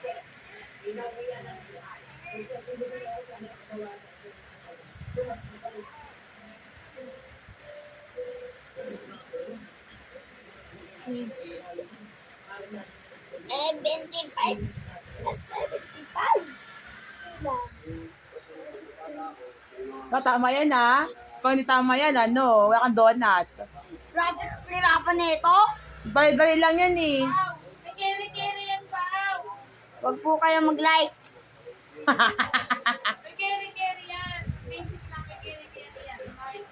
25. 75. Tama yan ha. Pag hindi tama yan, ano, wala kang donut. Grabe pirapan nito. Bali-bali lang yan eh. May keri-keri yan, Pao. Huwag po kayo mag-like. May keri-keri yan. Basic na may keri-keri yan. Kahit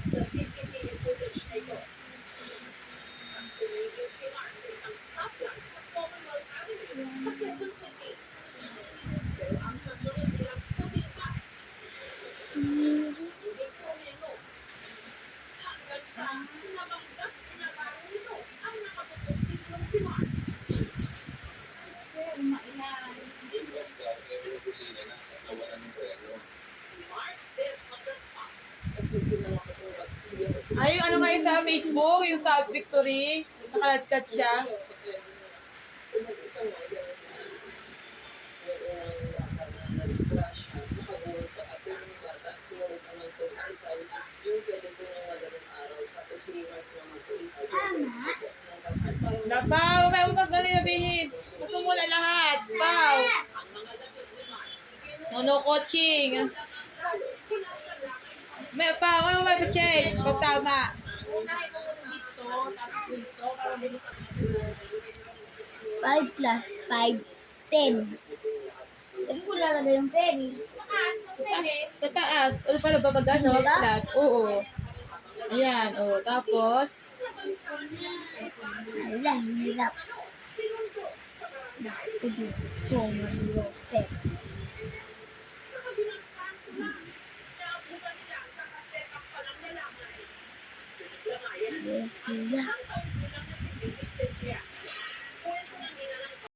Sa CCTV footage na ito, ang tumigil si Mark sa isang stoplight sa Commonwealth Avenue sa Quezon City. Pero ang kasunod nilang puting bus, hindi pumeno. Hanggang sa nabanggat na parang nito ang nakaputok signal si Mark. Si Mark dead on the spot. Nagsisinala ko kung ba't hindi ako sinabi. Ay, yung ano ngayon sa Facebook, yung sa Victory, nakaladkat siya. Na, Pao, may upas na sabihin. Gusto mo na lahat, Pao. Mono-coaching. May Pao, may pa-check. Pag tama. unahin mo muna dito, tapos dito, para bilis ang 5 plus 5, 10. Saan ko lalagay yung penny? Sa taas. Ano pala ba pag ano? Flat. Oo. Ayan, oo. Tapos, Ala, hirap. Naku dito, mag-set.